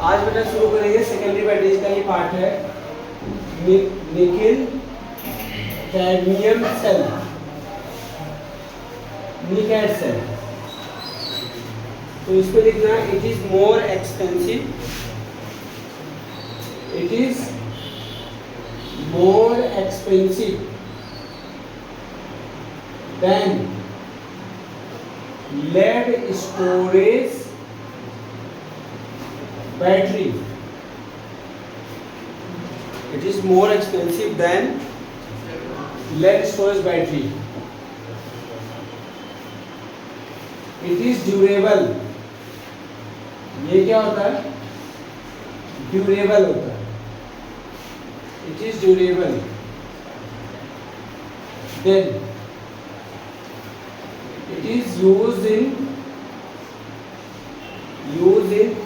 आज बेटा शुरू करेंगे सेकेंडरी बैटरीज का ही पार्ट है। Nickel cadmium cell, nicad cell. तो इसको लिखना, it is more expensive, it is more expensive than lead storage battery. It is more expensive than lead storage battery. It is durable. ये क्या होता है? Durable होता है. It is durable. Then it is used in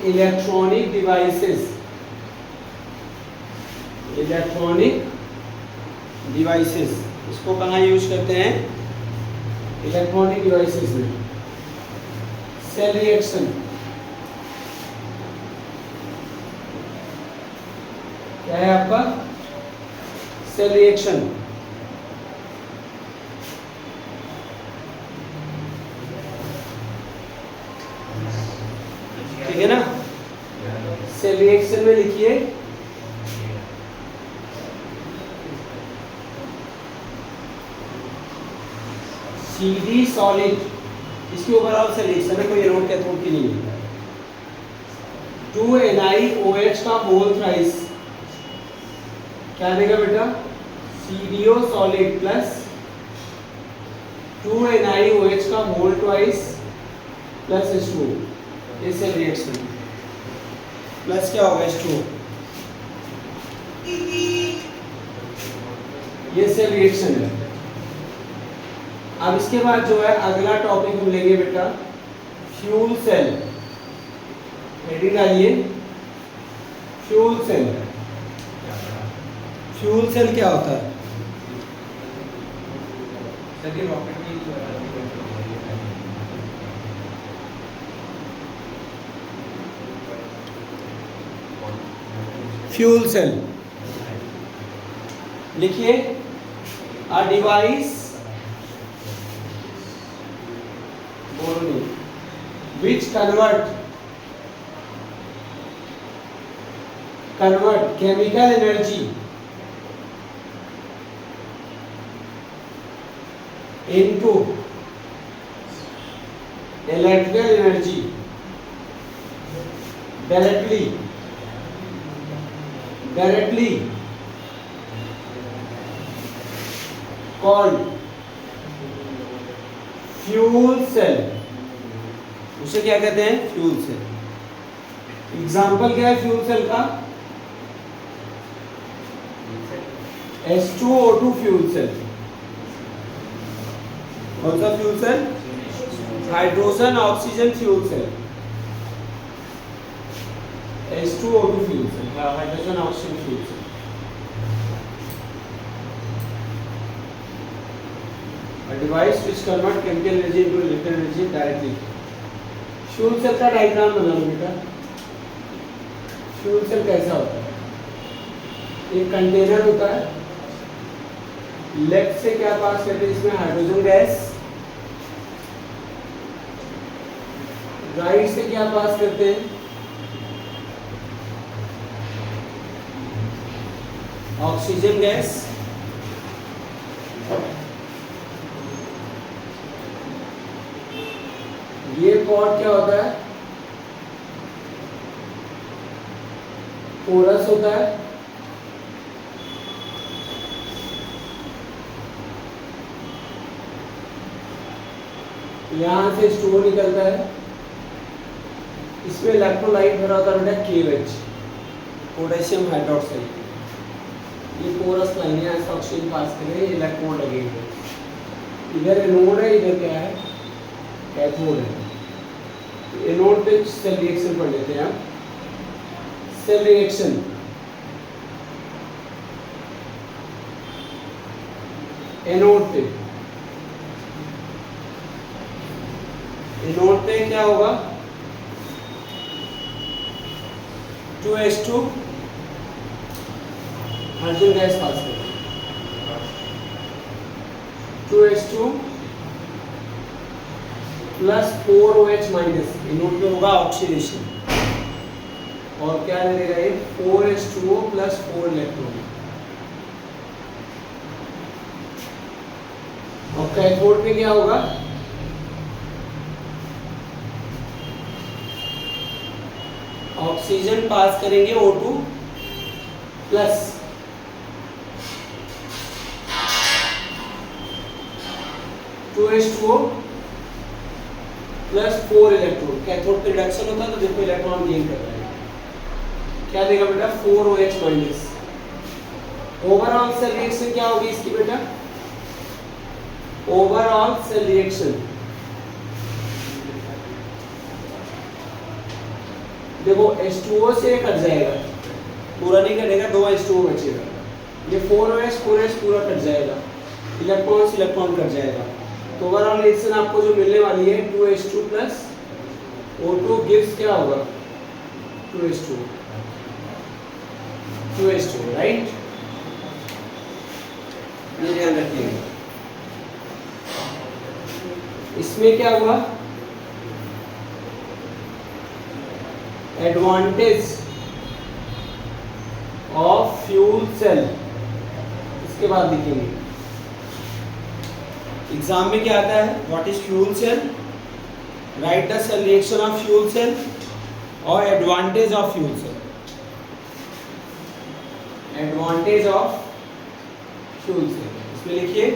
electronic devices. Electronic devices इसको कहाँ use करते हैं? इलेक्ट्रॉनिक डिवाइसेस में। सेल रिएक्शन, क्या है आपका? Cell reaction. ठीक है ना? सेल रिएक्शन में लिखिए CD सॉलिड, इसके ओवरऑल सेल रिएक्शन है, कोई नोट कैथोड की नहीं है। 2NiOH का मोल थ्राइस क्या देगा बेटा? CDO सॉलिड प्लस 2NiOH का मोल ट्वाइस प्लस H2, ये सेल रिएक्शन प्लस क्या होगा? H2, ये सेल रिएक्शन है। अब इसके बाद जो है अगला टॉपिक हम लेंगे बेटा फ्यूल सेल। हेडिंग डालिए फ्यूल सेल। फ्यूल सेल क्या होता है? फ्यूल सेल लिखिए, a device which convert chemical energy into electrical energy directly called fuel cell. उसे क्या कहते हैं? Fuel cell. एग्जाम्पल क्या है फ्यूल सेल का? H2O2 fuel cell. कौन सा fuel cell? Hydrogen oxygen fuel cell. H2O2 fuel cell, hydrogen oxygen fuel cell. A device which convert chemical energy into electrical energy directly. Fuel cell का diagram बना लो बेटा। Fuel cell कैसा होता है? एक कंटेनर होता है, लेफ्ट से क्या पास करते हैं? इसमें हाइड्रोजन गैस, राइट से क्या पास करते हैं? Oxygen gas. ये पॉट क्या होता है? पोरस होता है। यहां से स्टोर निकलता है, इसमें इलेक्ट्रोलाइट भरा होता है बेटा KOH, पोटेशियम हाइड्रोक्साइड। ये पोरस लाइन है, ऐसा ऑक्सीजन पास करें, इलेक्ट्रोड लगेंगे। इधर एनोड है, इधर क्या है? कैथोड है। एनोड पे सेल रिएक्शन पढ़ लेते हैं आप। सेल रिएक्शन एनोड पे, एनोड पे क्या होगा? 2s2 हाइड्रोजन गैस पास करें, 2s2 plus 4OH minus, note में होगा ऑक्सीडेशन, और क्या दे देगा ये 4s2O प्लस 4 इलेक्ट्रॉन। और कैथोड पे क्या होगा, ऑक्सीजन पास करेंगे O2 plus 2s2O plus 4 electron. Cathode पे रिडक्शन होता है तो देखो इलेक्ट्रॉन गेन कर रहा है, क्या देगा बेटा 4OH minus. Overall cell reaction क्या होगी इसकी बेटा, ओवरऑल सेल रिएक्शन देखो H2O से कट जाएगा, पूरा नहीं कटेगा, 2 H2O बचेगा, ये 4OH पूरा कट जाएगा, इलेक्ट्रॉन से इलेक्ट्रॉन कट जाएगा, तो ओवरऑल रिएक्शन आपको जो मिलने वाली है 2H2 प्लस O2 गिव्स क्या होगा 2H2, राइट, ये ध्यान रखिएगा। इसमें क्या हुआ, एडवांटेज ऑफ फ्यूल सेल, इसके बाद लिखेंगे एग्जाम में क्या आता है, what is fuel cell, right the cell reaction of fuel cell और advantage of fuel cell, advantage of fuel cell, इसमें लिखिए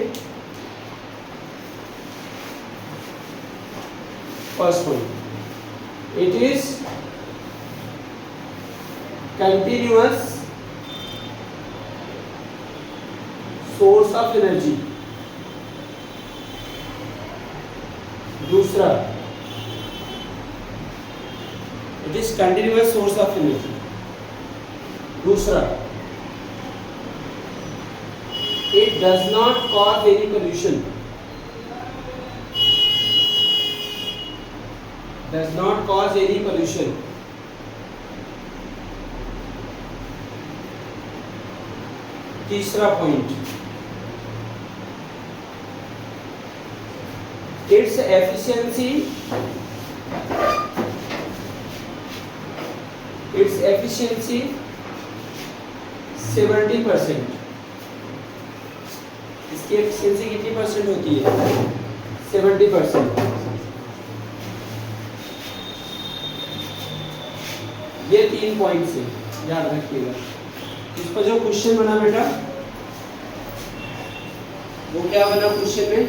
first one, it is continuous source of energy। दूसरा, it is continuous source of energy। दूसरा, it does not cause any pollution, does not cause any pollution। तीसरा point, its efficiency 70%। इसकी efficiency कितनी percent होती है, 70%। ये 3 पॉइंट से याद रखिएगा। इस पर जो क्वेश्चन बना बेटा, वो क्या बना क्वेश्चन में,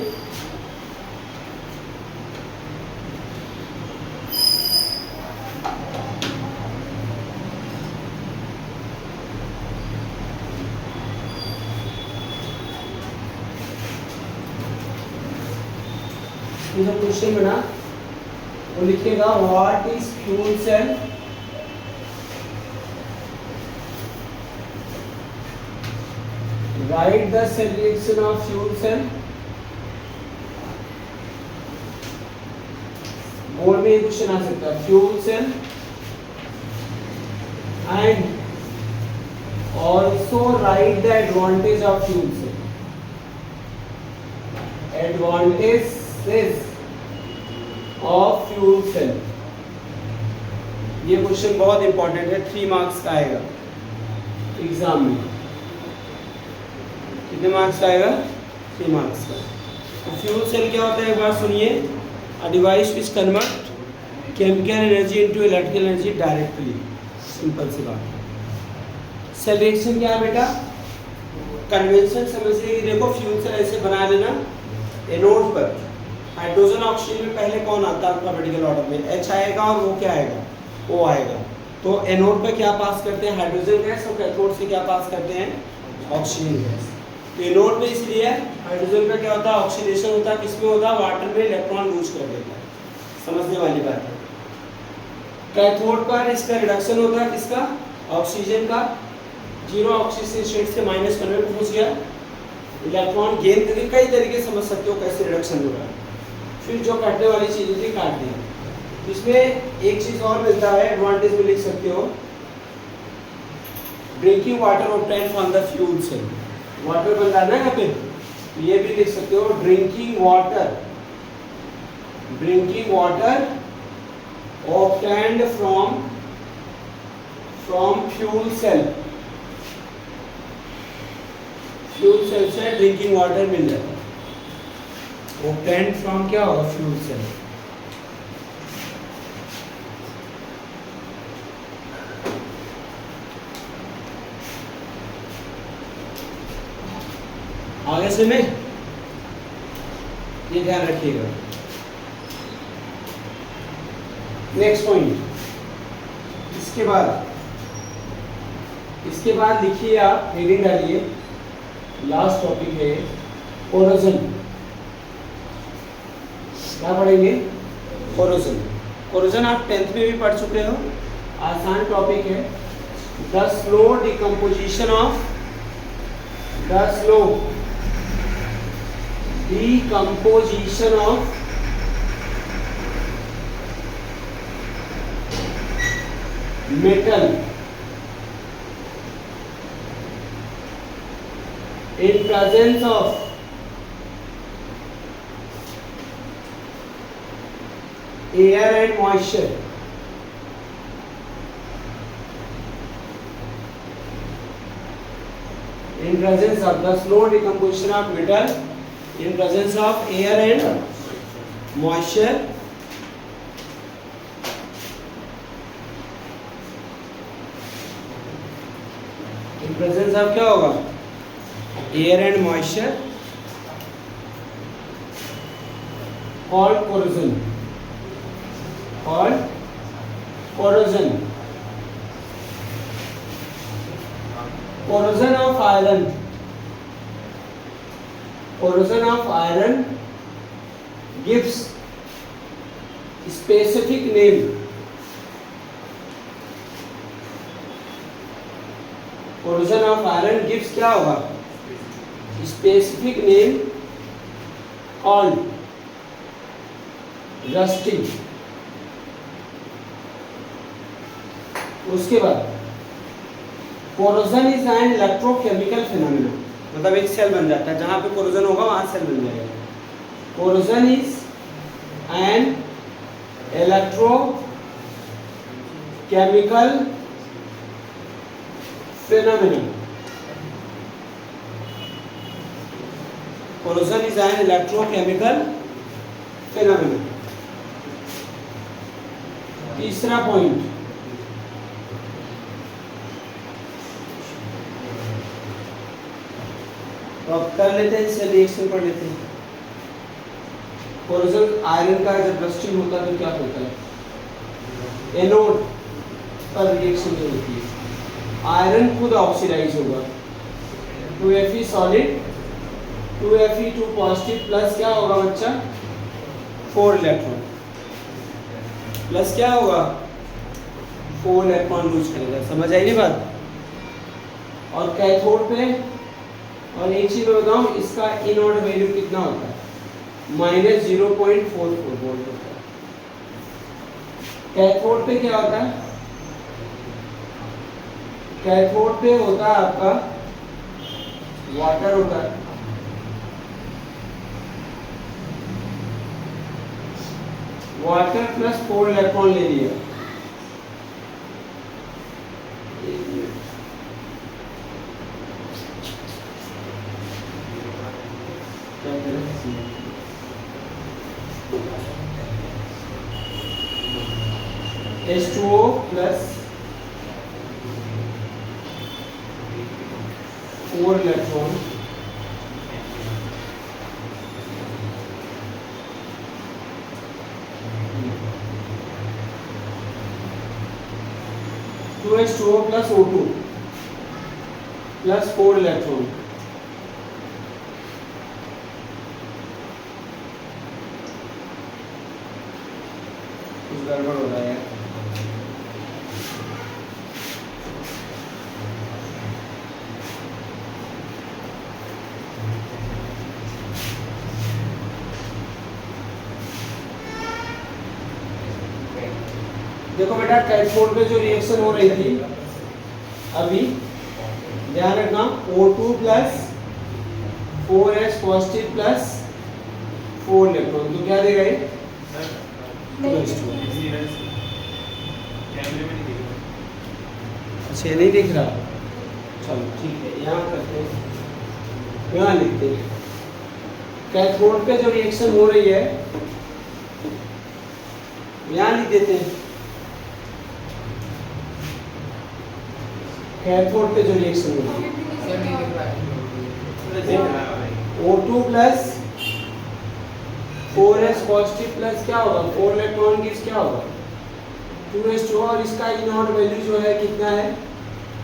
जो क्वेश्चन बना वो लिखेगा what is fuel cell, write the cell reaction of fuel cell। Board में ये क्वेश्चन आ सकता है, fuel cell and also write the advantage of fuel cell, advantages of fuel cell. ये क्वेश्चन बहुत इंपॉर्टेंट है, 3 मार्क्स का आएगा एग्जाम में। कितने मार्क्स का आएगा, 3 मार्क्स का। तो फ्यूल सेल क्या होता है एक बार सुनिए, a device which convert chemical energy into electrical energy directly, simple सी बात। सेल रिएक्शन क्या है बेटा, कन्वेंशन समझिए, देखो फ्यूल सेल ऐसे बना लेना, एनोड पर हाइड्रोजन ऑक्सीजन में पहले कौन आता है अल्फाबेटिकल ऑर्डर में, H आएगा और वो क्या आएगा, O आएगा। तो एनोड पे क्या पास करते हैं, हाइड्रोजन गैस, और कैथोड से क्या पास करते हैं, ऑक्सीजन गैस। तो एनोड में इसलिए हाइड्रोजन का क्या होता है, ऑक्सीडेशन होता है, किसमें होता है, वाटर में इलेक्ट्रॉन लूज कर देता है, समझने वाली बात है। कैथोड पर इसका रिडक्शन होता है, किसका, ऑक्सीजन का, 0 ऑक्सीजन स्टेट से माइनस कन्वर्ट पहुंच गया, इलेक्ट्रॉन गेन करके, कई तरीके समझ सकते हो कैसे रिडक्शन हो रहा है। फिर जो काटने वाली चीज़ थी काट दी। इसमें एक चीज़ और मिलता है, एडवांटेज में लिख सकते हो, drinking water obtain from the fuel cell, water बन रहा है ना यहाँ पे, ये भी लिख सकते हो drinking water obtained from fuel cell से ड्रिंकिंग वाटर मिल जाता है। ऑब्टेन्ड फ्रॉम क्या होगा, फ्यूल सेल। आगे से में ये ध्यान रखिएगा। नेक्स्ट पॉइंट, इसके बाद लिखिए आप, हेडिंग डालिए, लास्ट टॉपिक है कोरोजन। क्या पढ़ेंगे, कोरोजन आप 10th में भी पढ़ चुके हो, आसान टॉपिक है। The slow decomposition of metal in presence of air and moisture. In presence of the slow decomposition of metal in presence of air and moisture, in presence of क्या होगा, air and moisture, called corrosion. Corrosion of iron gives specific name. Corrosion of iron gives क्या होगा, specific name called rusting. उसके बाद corrosion is an electrochemical phenomena, मतलब एक cell बन जाता है, जहां पे कोरोजन होगा वहां सेल बन जाएगा। Corrosion is an electrochemical phenomena. Corrosion is an electrochemical phenomena. तीसरा पॉइंट, तो अब कर लेते हैं, इससे रिएक्शन पढ़ लेते हैं। कोरोजन आयरन का जब रस्टिंग होता है तो क्या होता है, एनोड पर रिएक्शन जो होती है, आयरन खुद ऑक्सीडाइज होगा, 2Fe solid 2Fe2 positive plus क्या होगा बच्चा, 4 इलेक्ट्रॉन, प्लस क्या होगा 4 इलेक्ट्रॉन लूज करेगा। समझ आई नहीं बात। और कैथोड पे, और एक चीज मैं बताऊं, इसका इनोड वैल्यू कितना होता है, -0.44 वोल्ट होता है। कैथोड पे क्या होता है, कैथोड पे होता है आपका वाटर होता है, वाटर प्लस 4 इलेक्ट्रॉन ले लिया, H2O plus 4 electron, H2O plus O2 plus 4 electron, कुछ गड़बड़ हो रहा है। देखो बेटा, कैथोड पे जो रिएक्शन हो रही थी अभी, ध्यान रखना O2 plus 4s positive plus 4 electron, तो क्या देगा ये? अच्छा ये नहीं दिख रहा, चलो ठीक है, यहाँ करते हैं, यहाँ लिखते हैं कैथोड पे जो रिएक्शन हो रही है यहाँ लिख देते हैं। कैथोड पे जो रिएक्शन हो रही है O2 plus 4s positive plus क्या होगा 4 इलेक्ट्रॉन गिव्स क्या होगा 2s2, और इसका ई नॉट वैल्यू जो है कितना है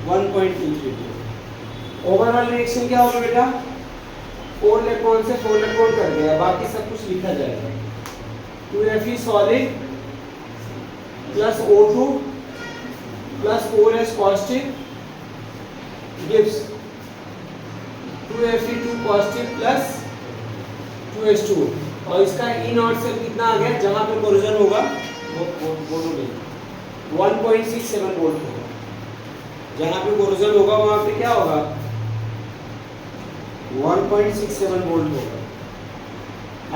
1.232। ओवरऑल रिएक्शन क्या होगा बेटा 4 इलेक्ट्रॉन से 4 इलेक्ट्रॉन कर दिया, बाकी सब कुछ लिखा जाएगा 2Fe solid plus O2 plus 4s positive gives 2Fe2 positive plus 2s2, और इसका ई नॉट से कितना आ गया जहां पे कोरोजन होगा वो 1.67 वोल्ट होगा, जहां पे कोरोजन होगा वहां पे क्या होगा 1.67 वोल्ट होगा।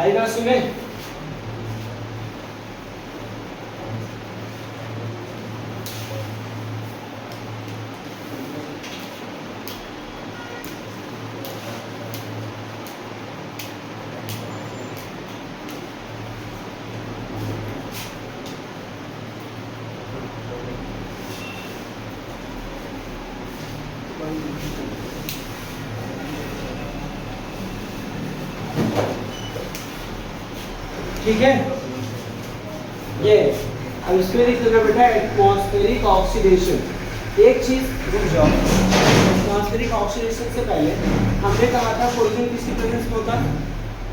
आएगा सुने? ठीक है, ये अब इसमें लिख देना बेटा एटमॉस्फेरिक ऑक्सीडेशन। एक चीज रुक जाओ, एटमॉस्फेरिक ऑक्सीडेशन से पहले हमने कहा था कोरोजन किसकी प्रेजेंस में होता है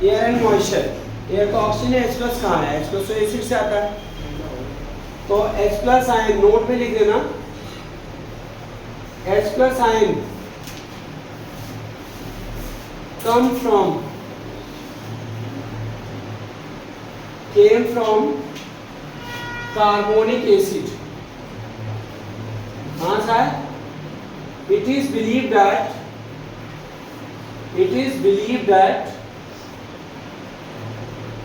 एयर एंड मॉइस्चर। एयर का ऑक्सीजन H+ कहाँ है H+ तो एसिड से आता है, तो H+ आयन नोट में लिख देना H+ ion come came from carbonic acid। हाँ sir, it is believed that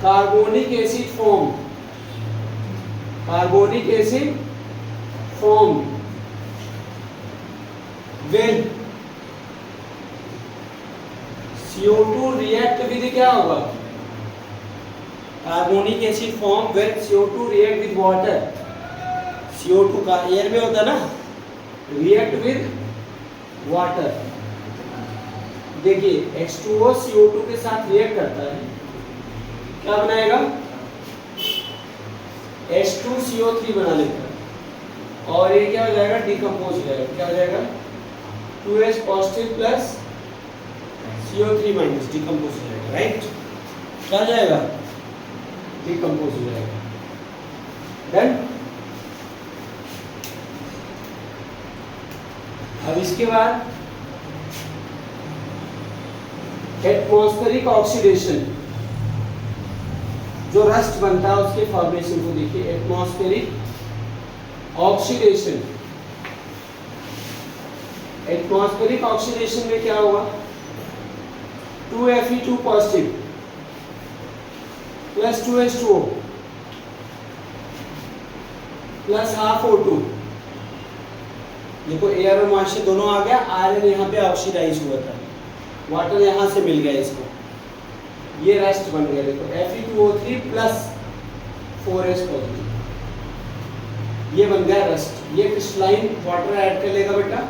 carbonic acid formed when CO2 react with क्या होगा carbonic acid form when CO2 react with water. CO2 का air में होता है ना, रिएक्ट विद वाटर। देखिए H2O CO2 के साथ रिएक्ट करता है, क्या बनाएगा H2CO3 बना लेता है, और ये क्या हो जाएगा डिकम्पोज हो जाएगा, क्या हो जाएगा 2s positive plus CO3 minus decompose हो जाएगा, राइट? क्या हो जाएगा डिकम्पोज हो जाएगा। डन। अब इसके बाद एटमॉस्फेरिक ऑक्सीडेशन, जो रस्ट बनता है उसके फॉर्मेशन को देखिए। एटमॉस्फेरिक ऑक्सीडेशन, एटमॉस्फेरिक ऑक्सीडेशन में क्या होगा 2Fe2 positive plus 2H2O plus half O2। देखो एयर और मॉइस्चर दोनों आ गया, आयरन यहाँ पे ऑक्सीडाइज हुआ था, वाटर यहाँ से मिल गया इसको, ये रेस्ट बन गया। देखो Fe2O3 प्लस 4s पॉजिटिव, ये बन गया रेस्ट। ये क्रिस्टलाइन वाटर ऐड कर लेगा बेटा,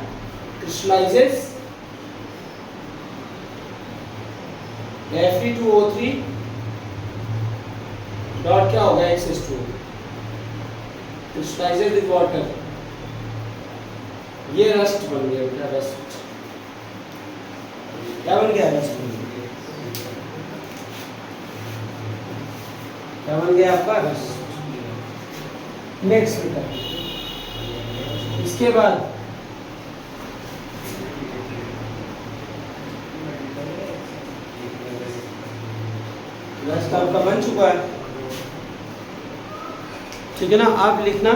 क्रिस्टलाइजेस Fe2O3 डॉट क्या होगा X2O, क्रिस्टलाइजेस विद वाटर, ये रस्ट बन गया बेटा। रस्ट क्या बन गया? रस्ट बन गया। क्या बन गया आपका? रस्ट। नेक्स्ट बेटा, इसके बाद रस्ट आपका बन चुका है, ठीक है ना? आप लिखना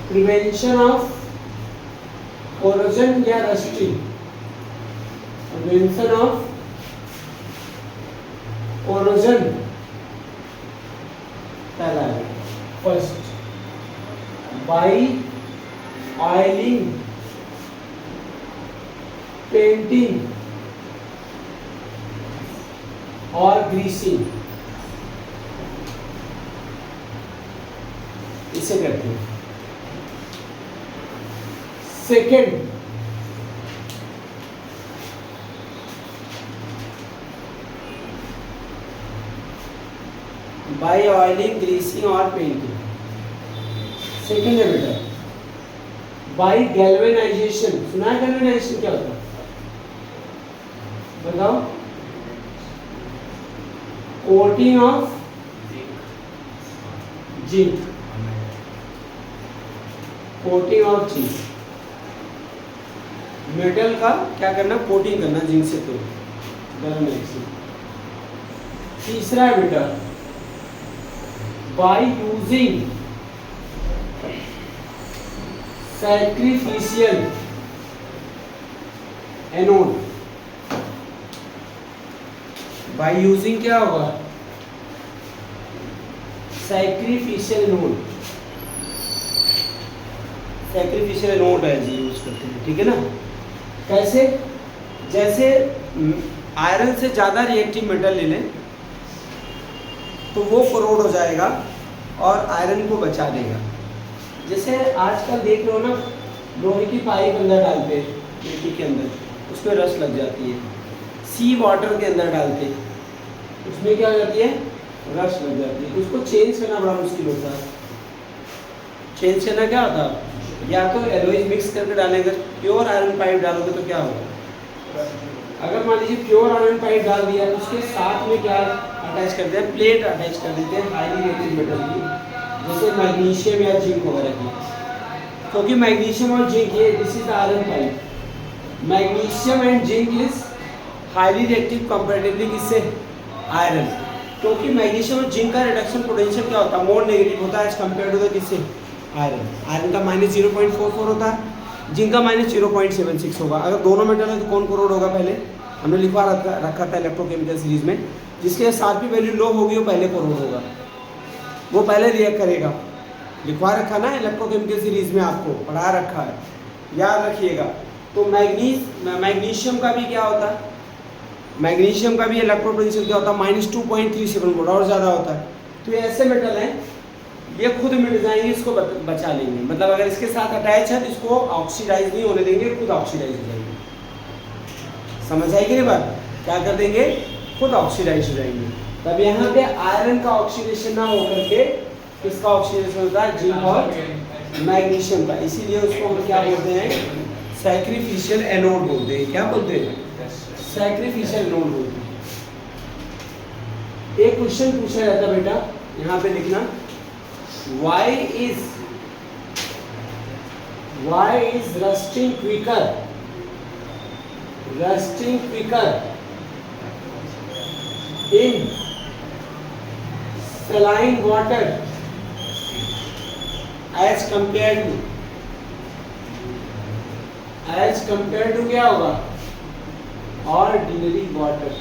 प्रिवेंशन ऑफ कोरोजन या रस्टिंग, प्रिवेंशन ऑफ कोरोजन पहला है। फर्स्ट, बाई ऑयलिंग, पेंटिंग और ग्रीसिंग, इसे करते हैं। सेकेंड, बाई ऑयलिंग, ग्रीसिंग और पेंटिंग। सेकेंड है बेटा बाई गैल्वेनाइजेशन। सुना है गैल्वेनाइजेशन क्या होता है? बताओ। Coating of zinc, coating of zinc, metal का क्या करना? कोटिंग करना जिंक से। तो गैल्वेनाइजेशन। तीसरा है बेटा by using sacrificial anode. By using क्या होगा? Sacrificial anode. सैक्रिफिशियल एनोड है जी, यूज करते हैं, ठीक है ना। कैसे? जैसे आयरन से ज़्यादा रिएक्टिव मेटल ले लें तो वो करोड हो जाएगा और आयरन को बचा देगा। जैसे आजकल देख रहे हो ना, लोहे की पाइप अंदर डालते हैं मिट्टी के अंदर, उसमें रस लग जाती है। सी वाटर के अंदर डालते हैं, उसमें क्या हो जाती है? रस लग जाती है। उसको चेंज करना बड़ा मुश्किल होता है। चेंज करना क्या होता है? या तो एलॉय मिक्स करके डालेंगे, प्योर आयरन पाइप डालोगे तो क्या होगा? अगर मान लीजिए प्योर आयरन पाइप डाल दिया तो उसके साथ में क्या अटैच करते हैं? प्लेट अटैच कर देते हैं हाईली रेटेड मेटल की, जैसे मैग्नीशियम या जिंक वगैरह की। क्योंकि मैग्नीशियम और जिंक, ये this is iron pipe, magnesium and zinc is highly reactive comparatively किससे? आयरन। क्योंकि मैग्नीशियम और जिंक का रिडक्शन पोटेंशियल क्या होता है? मोर नेगेटिव होता है एज कंपेयर टू द किससे? आयरन। आयरन का माइनस 0.44 होता है, जिंक का माइनस 0.76 होगा। अगर दोनों मेटल है तो कौन करोड होगा? पहले हमने लिखवा रखा था इलेक्ट्रोकेमिकल सीरीज में, जिसके एसआरपी वैल्यू लो होगी वो पहले करोड होगा, वो पहले रिएक्ट करेगा। लिखवा रखा ना इलेक्ट्रोकेमिकल सीरीज में, आपको पढ़ा रखा है, याद रखिएगा। तो मैग्नीशियम का भी क्या होता है? मैग्नीशियम का भी इलेक्ट्रो पोटेंशियल क्या होता है? माइनस 2.37 वोल्ट, और ज़्यादा होता है। तो ये ऐसे मेटल हैं, ये खुद मिट जाएंगे, इसको बचा लेंगे। मतलब अगर इसके साथ अटैच है तो इसको ऑक्सीडाइज नहीं होने देंगे, खुद ऑक्सीडाइज हो जाएंगे। समझ आएगी ये बात? क्या कर देंगे? खुद ऑक्सीडाइज हो जाएंगे। तब यहाँ पे आयरन का ऑक्सीडेशन ना होकर के किसका ऑक्सीडेशन होता है? जिंक और मैग्नीशियम का। इसीलिए उसको हम क्या बोलते हैं? सैक्रिफिशियल एनोड बोलते हैं। क्या बोलते हैं? सैक्रिफिशियल एनोड बोलते हैं। एक क्वेश्चन पूछा जाता बेटा, यहाँ पे लिखना, why is rusting quicker in saline water as compared to क्या होगा? ordinary water।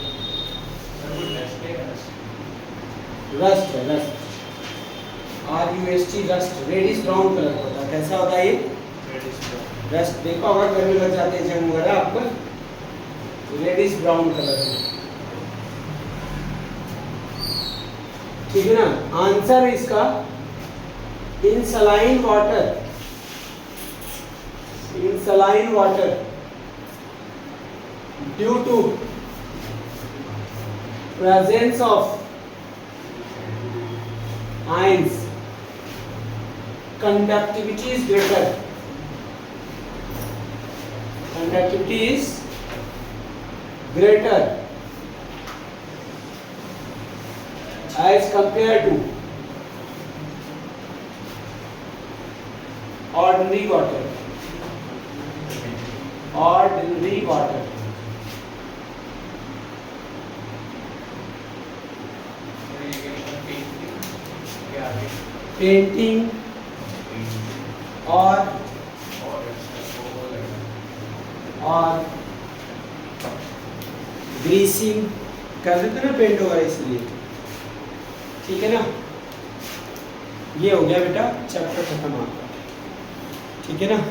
रस्ट है, rust, RUST, rust, reddish brown colour होता है। कैसा होता है ये? रस्ट। देखो अगर करने लग जाते हैं जंग वगैरह आपका, रेडिश ब्राउन कलर है, ठीक है ना। आंसर है इसका in saline water due to presence of ions, conductivity is greater as compared to ordinary water। Painting और और ग्रीसिंग कर देते ना पेंट वगैरह, इसलिए। ठीक है ना, ये हो गया बेटा चैप्टर खत्म आपका। ठीक है ना।